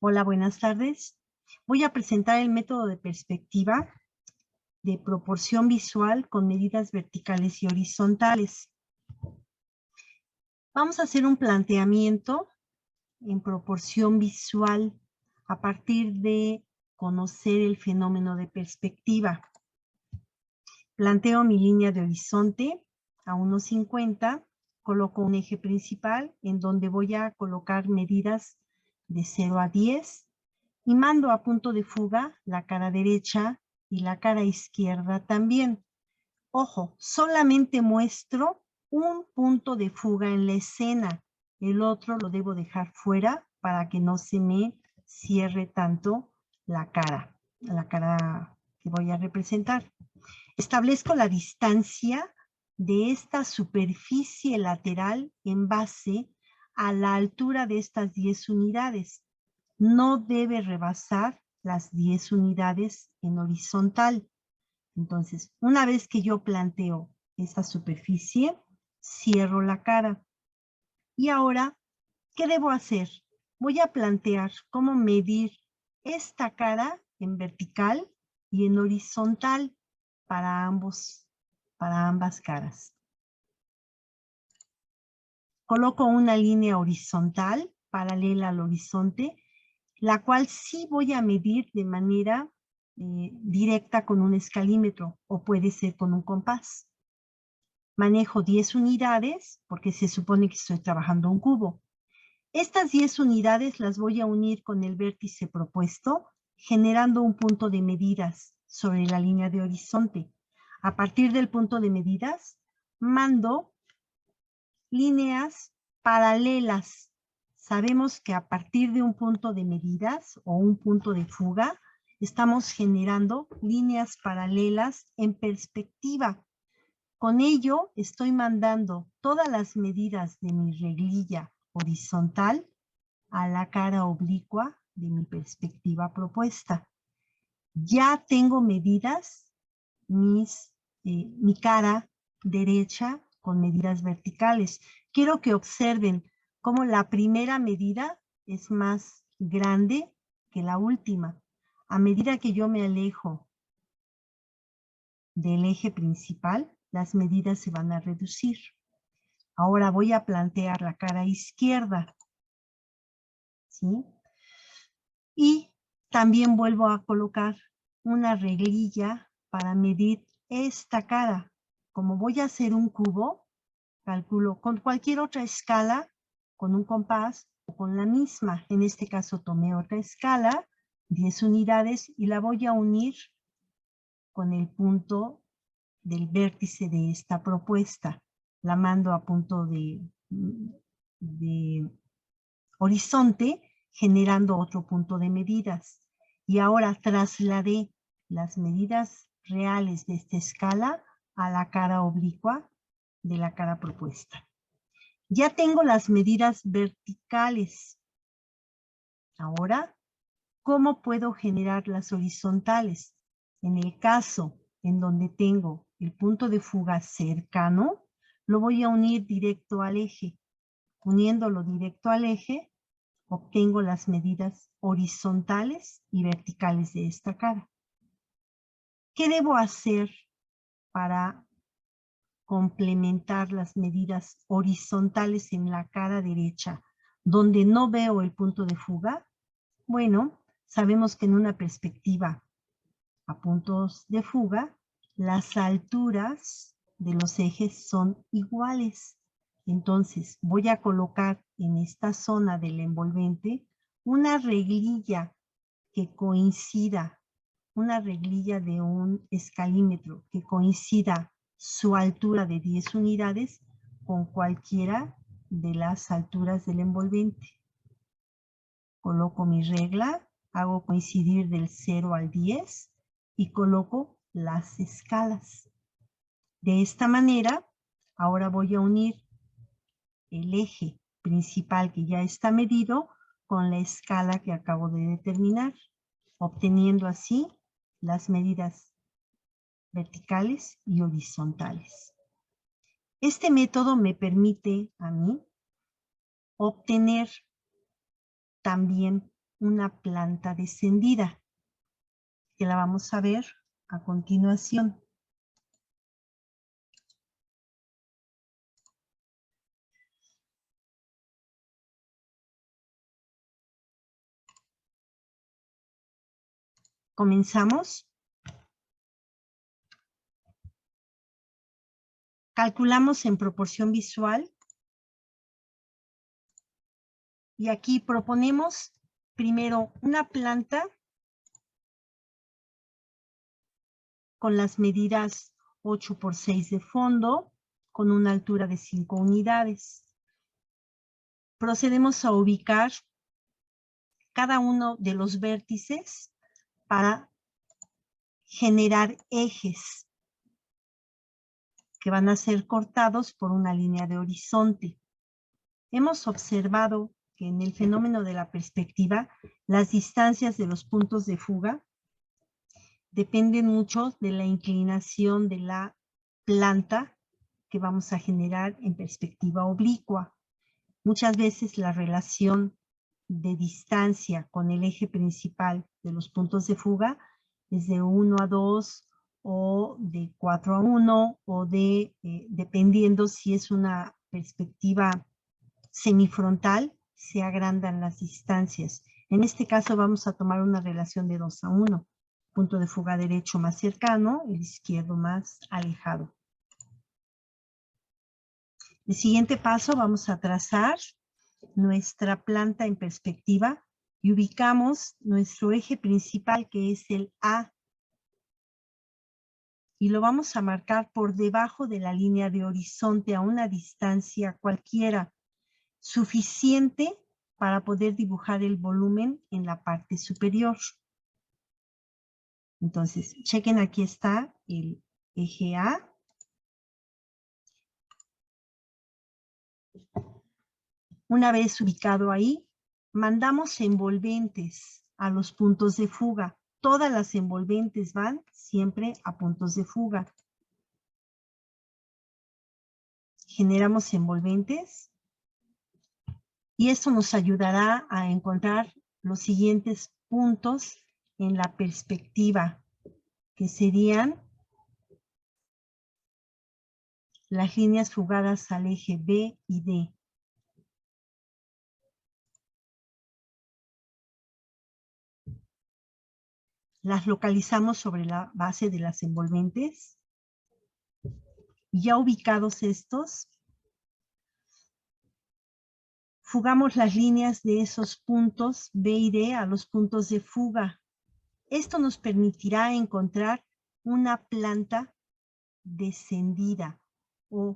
Hola, buenas tardes. Voy a presentar el método de perspectiva de proporción visual con medidas verticales y horizontales. Vamos a hacer un planteamiento en proporción visual a partir de conocer el fenómeno de perspectiva. Planteo mi línea de horizonte a 1,50, coloco un eje principal en donde voy a colocar medidas de 0 a 10 y mando a punto de fuga la cara derecha y la cara izquierda también. Ojo, solamente muestro un punto de fuga en la escena. El otro lo debo dejar fuera para que no se me cierre tanto la cara que voy a representar. Establezco la distancia de esta superficie lateral en base a la altura de estas 10 unidades. No debe rebasar las 10 unidades en horizontal. Entonces, una vez que yo planteo esta superficie, cierro la cara. Y ahora, ¿qué debo hacer? Voy a plantear cómo medir esta cara en vertical y en horizontal para ambas caras. Coloco una línea horizontal paralela al horizonte, la cual sí voy a medir de manera directa con un escalímetro o puede ser con un compás. Manejo 10 unidades porque se supone que estoy trabajando un cubo. Estas 10 unidades las voy a unir con el vértice propuesto, generando un punto de medidas sobre la línea de horizonte. A partir del punto de medidas, mando líneas paralelas. Sabemos que a partir de un punto de medidas o un punto de fuga, estamos generando líneas paralelas en perspectiva. Con ello, estoy mandando todas las medidas de mi reglilla horizontal a la cara oblicua de mi perspectiva propuesta. Ya tengo medidas mi cara derecha con medidas verticales. Quiero que observen cómo la primera medida es más grande que la última. A medida que yo me alejo del eje principal, las medidas se van a reducir. Ahora voy a plantear la cara izquierda, ¿sí? Y también vuelvo a colocar una reglilla para medir esta cara. Como voy a hacer un cubo, calculo con cualquier otra escala, con un compás o con la misma. En este caso tomé otra escala, 10 unidades, y la voy a unir con el punto del vértice de esta propuesta. La mando a punto de horizonte, generando otro punto de medidas. Y ahora trasladé las medidas reales de esta escala a la cara oblicua de la cara propuesta. Ya tengo las medidas verticales. Ahora, ¿cómo puedo generar las horizontales? En el caso en donde tengo el punto de fuga cercano, lo voy a unir directo al eje. Uniéndolo directo al eje, obtengo las medidas horizontales y verticales de esta cara. ¿Qué debo hacer para complementar las medidas horizontales en la cara derecha, donde no veo el punto de fuga? Bueno, sabemos que en una perspectiva a puntos de fuga, las alturas de los ejes son iguales. Entonces, voy a colocar en esta zona del envolvente una reglilla que coincida, una reglilla de un escalímetro que coincida su altura de 10 unidades con cualquiera de las alturas del envolvente. Coloco mi regla, hago coincidir del 0 al 10 y coloco las escalas. De esta manera, ahora voy a unir el eje principal que ya está medido con la escala que acabo de determinar, obteniendo así las medidas verticales y horizontales. Este método me permite a mí obtener también una planta descendida, que la vamos a ver a continuación. Comenzamos. Calculamos en proporción visual. Y aquí proponemos primero una planta con las medidas 8 por 6 de fondo, con una altura de 5 unidades. Procedemos a ubicar cada uno de los vértices para generar ejes que van a ser cortados por una línea de horizonte. Hemos observado que en el fenómeno de la perspectiva, las distancias de los puntos de fuga dependen mucho de la inclinación de la planta que vamos a generar en perspectiva oblicua. Muchas veces la relación de distancia con el eje principal de los puntos de fuga es de 1 a 2 o de 4 a 1 o dependiendo si es una perspectiva semifrontal, se agrandan las distancias. En este caso vamos a tomar una relación de 2 a 1. Punto de fuga derecho más cercano, el izquierdo más alejado. El siguiente paso vamos a trazar nuestra planta en perspectiva y ubicamos nuestro eje principal que es el A y lo vamos a marcar por debajo de la línea de horizonte a una distancia cualquiera suficiente para poder dibujar el volumen en la parte superior. Entonces, chequen, aquí está el eje A. Una vez ubicado ahí, mandamos envolventes a los puntos de fuga. Todas las envolventes van siempre a puntos de fuga. Generamos envolventes y esto nos ayudará a encontrar los siguientes puntos en la perspectiva, que serían las líneas fugadas al eje B y D. Las localizamos sobre la base de las envolventes. Y ya ubicados estos, fugamos las líneas de esos puntos B y D a los puntos de fuga. Esto nos permitirá encontrar una planta descendida o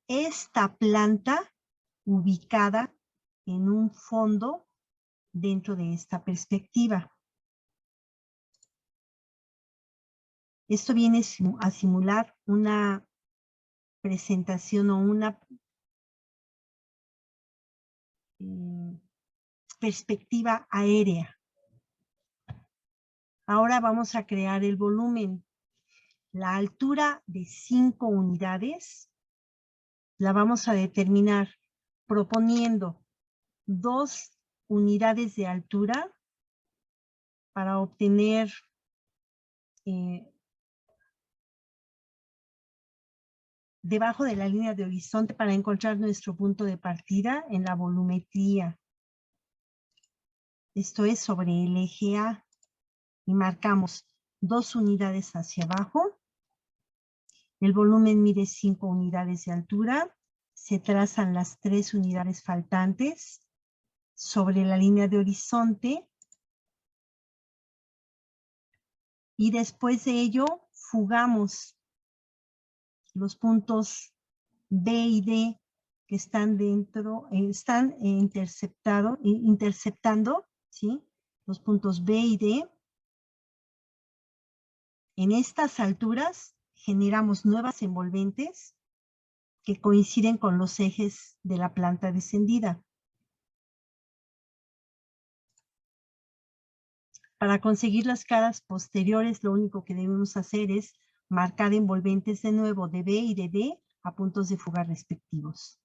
esta planta ubicada en un fondo dentro de esta perspectiva. Esto viene a simular una presentación o una perspectiva aérea. Ahora vamos a crear el volumen. La altura de 5 unidades la vamos a determinar proponiendo 2 unidades de altura para obtener debajo de la línea de horizonte para encontrar nuestro punto de partida en la volumetría. Esto es sobre el eje A. Y marcamos 2 unidades hacia abajo. El volumen mide 5 unidades de altura. Se trazan las 3 unidades faltantes sobre la línea de horizonte. Y después de ello, fugamos los puntos B y D que están dentro, están interceptando, ¿sí? Los puntos B y D. En estas alturas generamos nuevas envolventes que coinciden con los ejes de la planta descendida. Para conseguir las caras posteriores, lo único que debemos hacer es marcar envolventes de nuevo de B y de D a puntos de fuga respectivos.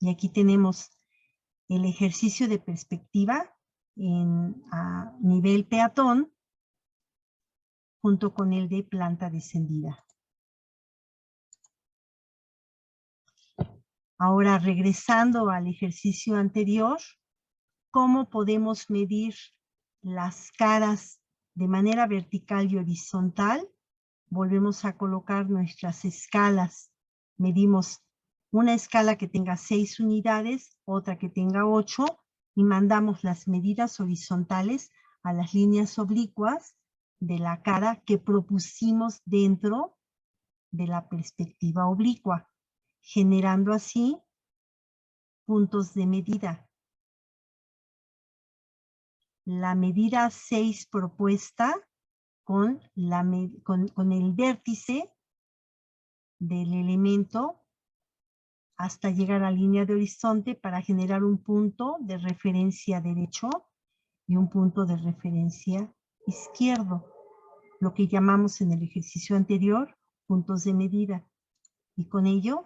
Y aquí tenemos el ejercicio de perspectiva a nivel peatón junto con el de planta descendida. Ahora, regresando al ejercicio anterior, ¿cómo podemos medir las caras de manera vertical y horizontal? Volvemos a colocar nuestras escalas. Medimos una escala que tenga 6 unidades, otra que tenga 8, y mandamos las medidas horizontales a las líneas oblicuas de la cara que propusimos dentro de la perspectiva oblicua, generando así puntos de medida. La medida 6 propuesta con el vértice del elemento hasta llegar a la línea de horizonte para generar un punto de referencia derecho y un punto de referencia izquierdo, lo que llamamos en el ejercicio anterior puntos de medida. Y con ello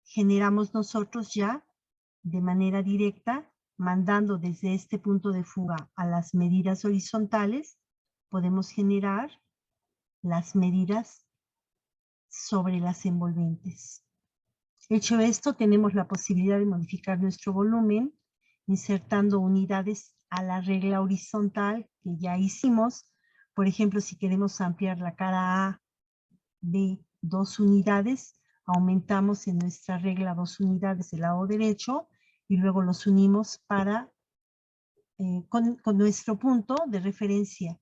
generamos nosotros ya de manera directa, mandando desde este punto de fuga a las medidas horizontales, podemos generar las medidas sobre las envolventes. Hecho esto, tenemos la posibilidad de modificar nuestro volumen, insertando unidades a la regla horizontal que ya hicimos. Por ejemplo, si queremos ampliar la cara A de 2 unidades, aumentamos en nuestra regla 2 unidades del lado derecho y luego los unimos para, con nuestro punto de referencia.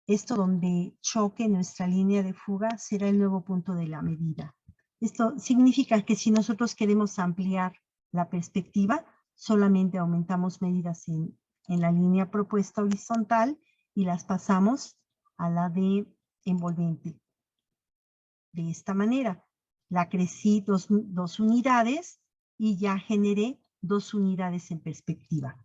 Esto donde choque nuestra línea de fuga será el nuevo punto de la medida. Esto significa que si nosotros queremos ampliar la perspectiva, solamente aumentamos medidas en la línea propuesta horizontal y las pasamos a la de envolvente. De esta manera, la crecí 2 unidades y ya generé 2 unidades en perspectiva.